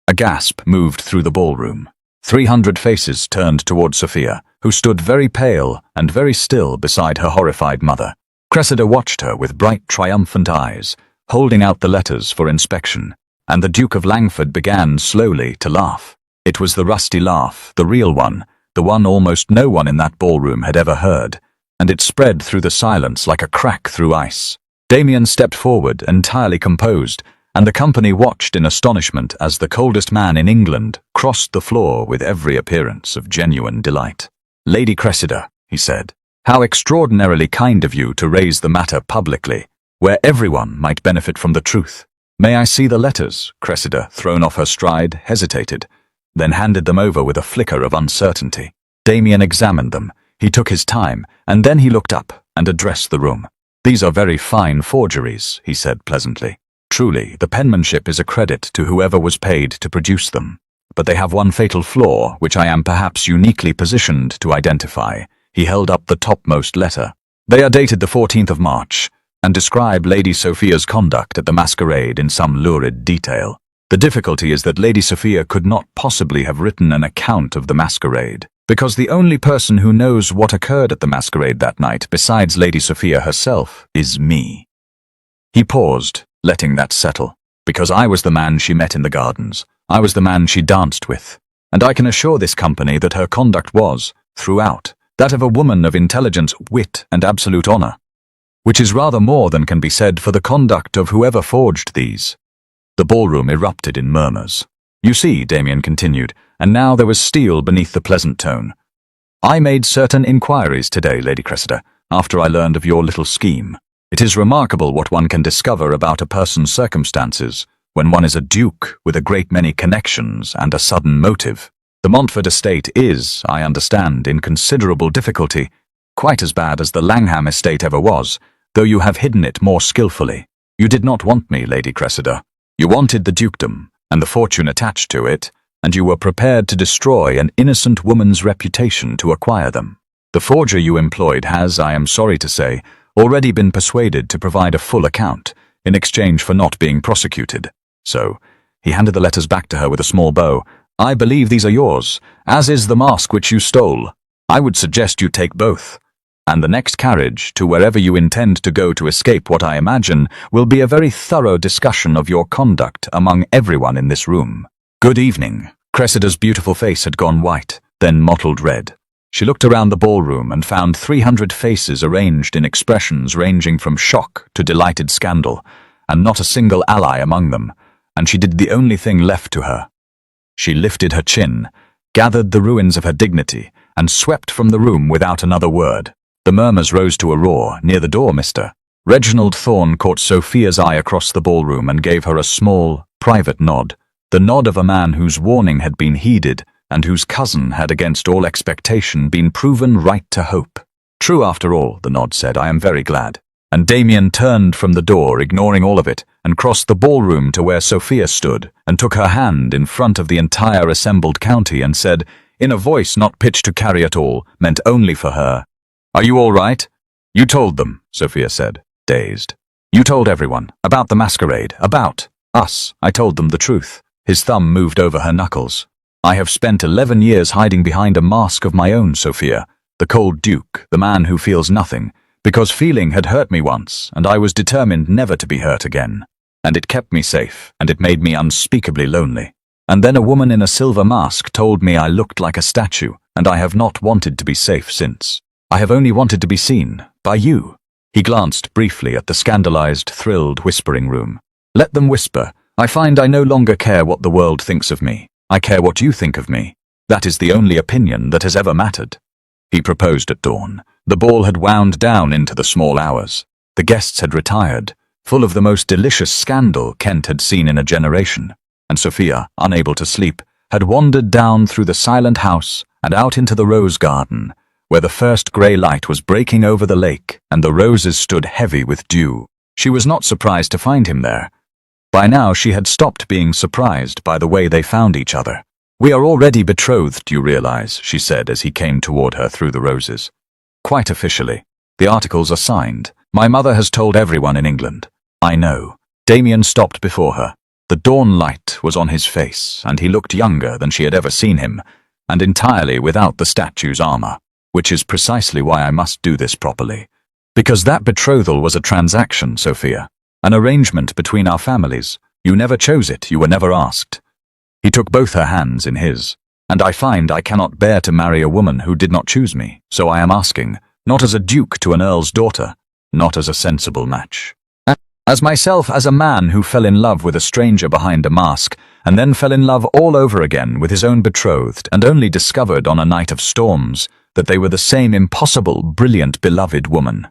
A gasp moved through the ballroom. 300 faces turned toward Sophia, who stood very pale and very still beside her horrified mother. Cressida watched her with bright, triumphant eyes, holding out the letters for inspection, and the Duke of Langford began slowly to laugh. It was the rusty laugh, the real one, the one almost no one in that ballroom had ever heard, and it spread through the silence like a crack through ice. Damien stepped forward, entirely composed, and the company watched in astonishment as the coldest man in England crossed the floor with every appearance of genuine delight. "Lady Cressida," he said, "how extraordinarily kind of you to raise the matter publicly, where everyone might benefit from the truth. May I see the letters?" Cressida, thrown off her stride, hesitated, then handed them over with a flicker of uncertainty. Damien examined them. He took his time, and then he looked up and addressed the room. "These are very fine forgeries," he said pleasantly. "Truly, the penmanship is a credit to whoever was paid to produce them. But they have one fatal flaw, which I am perhaps uniquely positioned to identify." He held up the topmost letter. "They are dated the 14th of March, and describe Lady Sophia's conduct at the masquerade in some lurid detail. The difficulty is that Lady Sophia could not possibly have written an account of the masquerade, because the only person who knows what occurred at the masquerade that night, besides Lady Sophia herself, is me." He paused, letting that settle. "Because I was the man she met in the gardens. I was the man she danced with. And I can assure this company that her conduct was, throughout, that of a woman of intelligence, wit, and absolute honor. Which is rather more than can be said for the conduct of whoever forged these." The ballroom erupted in murmurs. "You see," Damien continued, and now there was steel beneath the pleasant tone, "I made certain inquiries today, Lady Cressida, after I learned of your little scheme. It is remarkable what one can discover about a person's circumstances when one is a duke with a great many connections and a sudden motive. The Montfort estate is, I understand, in considerable difficulty, quite as bad as the Langham estate ever was, though you have hidden it more skillfully. You did not want me, Lady Cressida. You wanted the dukedom, and the fortune attached to it, and you were prepared to destroy an innocent woman's reputation to acquire them. The forger you employed has, I am sorry to say, already been persuaded to provide a full account, in exchange for not being prosecuted. So," he handed the letters back to her with a small bow, "I believe these are yours, as is the mask which you stole. I would suggest you take both. And the next carriage, to wherever you intend to go to escape what I imagine, will be a very thorough discussion of your conduct among everyone in this room. Good evening." Cressida's beautiful face had gone white, then mottled red. She looked around the ballroom and found 300 faces arranged in expressions ranging from shock to delighted scandal, and not a single ally among them, and she did the only thing left to her. She lifted her chin, gathered the ruins of her dignity, and swept from the room without another word. The murmurs rose to a roar. "Near the door, mister." Reginald Thorne caught Sophia's eye across the ballroom and gave her a small, private nod, the nod of a man whose warning had been heeded, and whose cousin had against all expectation been proven right to hope. "True after all," the nod said, "I am very glad." And Damien turned from the door, ignoring all of it, and crossed the ballroom to where Sophia stood, and took her hand in front of the entire assembled county and said, in a voice not pitched to Carrie at all, meant only for her, Are you all right? You told them, Sophia said, dazed. You told everyone, about the masquerade, about us. I told them the truth. His thumb moved over her knuckles. I have spent 11 years hiding behind a mask of my own, Sophia. The cold duke, the man who feels nothing, because feeling had hurt me once, and I was determined never to be hurt again. And it kept me safe, and it made me unspeakably lonely. And then a woman in a silver mask told me I looked like a statue, and I have not wanted to be safe since. I have only wanted to be seen, by you. He glanced briefly at the scandalized, thrilled whispering room. Let them whisper. I find I no longer care what the world thinks of me. I care what you think of me. That is the only opinion that has ever mattered. He proposed at dawn. The ball had wound down into the small hours. The guests had retired, full of the most delicious scandal Kent had seen in a generation. And Sophia, unable to sleep, had wandered down through the silent house and out into the rose garden, where the first grey light was breaking over the lake and the roses stood heavy with dew. She was not surprised to find him there. By now she had stopped being surprised by the way they found each other. We are already betrothed, you realize, she said as he came toward her through the roses. Quite officially. The articles are signed. My mother has told everyone in England. I know. Damien stopped before her. The dawn light was on his face, and he looked younger than she had ever seen him, and entirely without the statue's armor, which is precisely why I must do this properly. Because that betrothal was a transaction, Sophia. An arrangement between our families. You never chose it, you were never asked. He took both her hands in his. And I find I cannot bear to marry a woman who did not choose me, so I am asking, not as a duke to an earl's daughter, not as a sensible match. As myself, as a man who fell in love with a stranger behind a mask, and then fell in love all over again with his own betrothed, and only discovered on a night of storms that they were the same impossible, brilliant, beloved woman.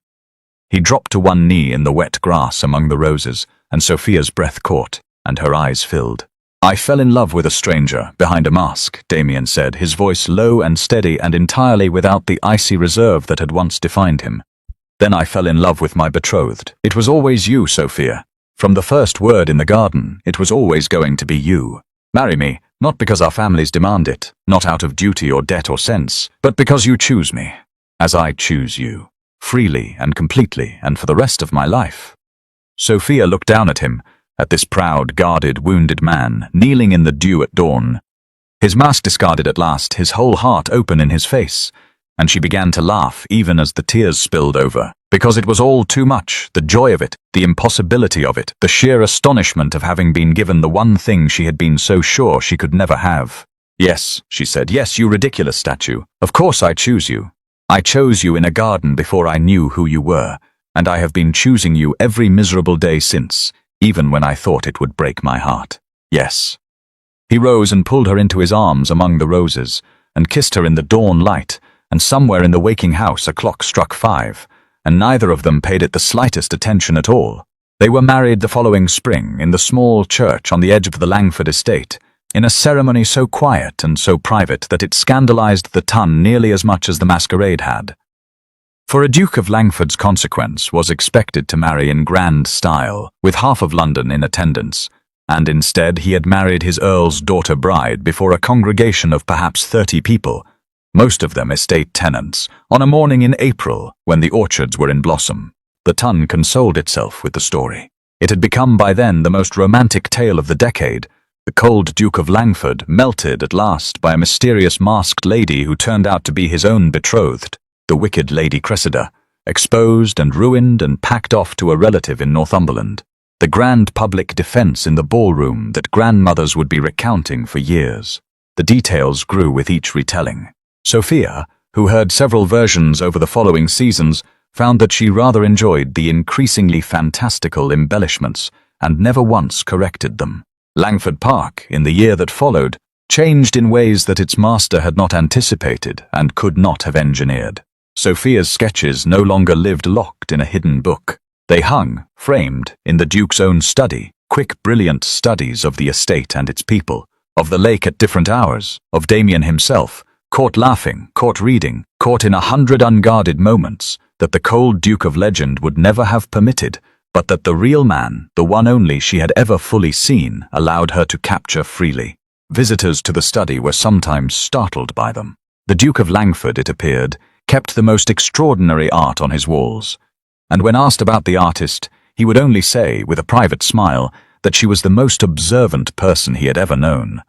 He dropped to one knee in the wet grass among the roses, and Sophia's breath caught, and her eyes filled. I fell in love with a stranger, behind a mask, Damien said, his voice low and steady and entirely without the icy reserve that had once defined him. Then I fell in love with my betrothed. It was always you, Sophia. From the first word in the garden, it was always going to be you. Marry me, not because our families demand it, not out of duty or debt or sense, but because you choose me, as I choose you, freely and completely and for the rest of my life. Sophia looked down at him, at this proud, guarded, wounded man, kneeling in the dew at dawn. His mask discarded at last, his whole heart open in his face, and she began to laugh even as the tears spilled over, because it was all too much, the joy of it, the impossibility of it, the sheer astonishment of having been given the one thing she had been so sure she could never have. Yes, she said, yes, you ridiculous statue. Of course I choose you. I chose you in a garden before I knew who you were, and I have been choosing you every miserable day since, even when I thought it would break my heart. Yes. He rose and pulled her into his arms among the roses, and kissed her in the dawn light, and somewhere in the waking house a clock struck 5, and neither of them paid it the slightest attention at all. They were married the following spring in the small church on the edge of the Langford estate, in a ceremony so quiet and so private that it scandalized the ton nearly as much as the masquerade had. For a Duke of Langford's consequence was expected to marry in grand style, with half of London in attendance, and instead he had married his earl's daughter bride before a congregation of perhaps 30 people, most of them estate tenants, on a morning in April when the orchards were in blossom. The Ton consoled itself with the story. It had become by then the most romantic tale of the decade. The cold Duke of Langford melted at last by a mysterious masked lady who turned out to be his own betrothed, the wicked Lady Cressida, exposed and ruined and packed off to a relative in Northumberland. The grand public defense in the ballroom that grandmothers would be recounting for years. The details grew with each retelling. Sophia, who heard several versions over the following seasons, found that she rather enjoyed the increasingly fantastical embellishments and never once corrected them. Langford Park, in the year that followed, changed in ways that its master had not anticipated and could not have engineered. Sophia's sketches no longer lived locked in a hidden book. They hung, framed, in the Duke's own study, quick, brilliant studies of the estate and its people, of the lake at different hours, of Damien himself, caught laughing, caught reading, caught in 100 unguarded moments that the cold Duke of legend would never have permitted, but that the real man, the one only she had ever fully seen, allowed her to capture freely. Visitors to the study were sometimes startled by them. The Duke of Langford, it appeared, kept the most extraordinary art on his walls. And when asked about the artist, he would only say, with a private smile, that she was the most observant person he had ever known,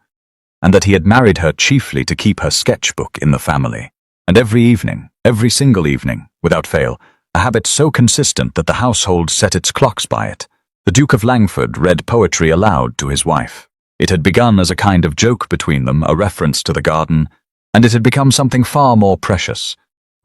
and that he had married her chiefly to keep her sketchbook in the family. And every evening, every single evening, without fail, a habit so consistent that the household set its clocks by it, the Duke of Langford read poetry aloud to his wife. It had begun as a kind of joke between them, a reference to the garden, and it had become something far more precious,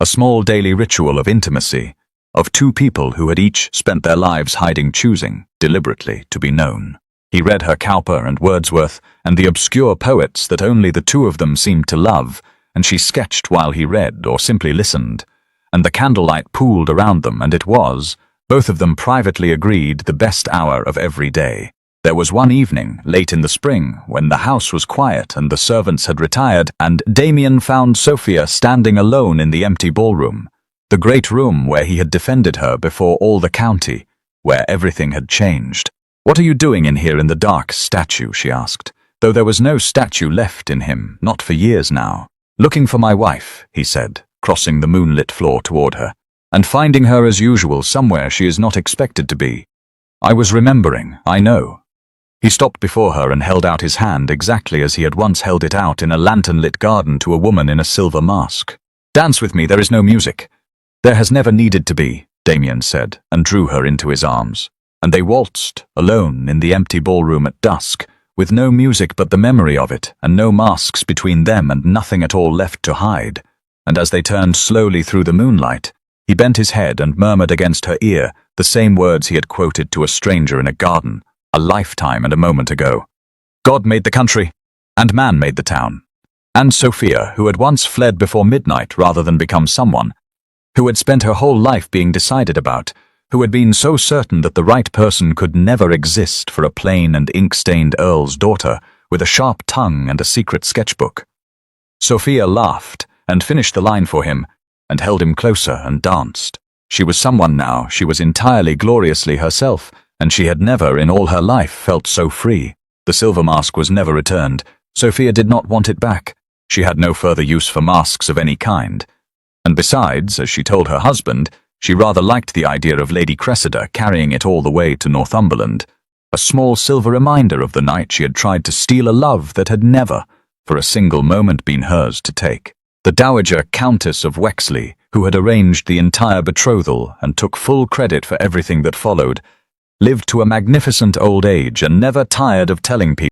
a small daily ritual of intimacy, of two people who had each spent their lives hiding, choosing, deliberately, to be known. He read her Cowper and Wordsworth and the obscure poets that only the two of them seemed to love, and she sketched while he read or simply listened, and the candlelight pooled around them, and it was, both of them privately agreed, the best hour of every day. There was one evening, late in the spring, when the house was quiet and the servants had retired, and Damien found Sophia standing alone in the empty ballroom, the great room where he had defended her before all the county, where everything had changed. "What are you doing in here in the dark, statue?" she asked, though there was no statue left in him, not for years now. "Looking for my wife," he said, crossing the moonlit floor toward her, "and finding her as usual somewhere she is not expected to be. I was remembering, I know." He stopped before her and held out his hand exactly as he had once held it out in a lantern-lit garden to a woman in a silver mask. "Dance with me, there is no music." "There has never needed to be," Damien said, and drew her into his arms. And they waltzed, alone, in the empty ballroom at dusk, with no music but the memory of it, and no masks between them and nothing at all left to hide. And as they turned slowly through the moonlight, he bent his head and murmured against her ear the same words he had quoted to a stranger in a garden, a lifetime and a moment ago. "God made the country, and man made the town." And Sophia, who had once fled before midnight rather than become someone, who had spent her whole life being decided about, who had been so certain that the right person could never exist for a plain and ink-stained earl's daughter with a sharp tongue and a secret sketchbook. Sophia laughed and finished the line for him, and held him closer and danced. She was someone now, she was entirely gloriously herself, and she had never in all her life felt so free. The silver mask was never returned. Sophia did not want it back. She had no further use for masks of any kind. And besides, as she told her husband, she rather liked the idea of Lady Cressida carrying it all the way to Northumberland, a small silver reminder of the night she had tried to steal a love that had never, for a single moment, been hers to take. The Dowager Countess of Wexley, who had arranged the entire betrothal and took full credit for everything that followed, lived to a magnificent old age and never tired of telling people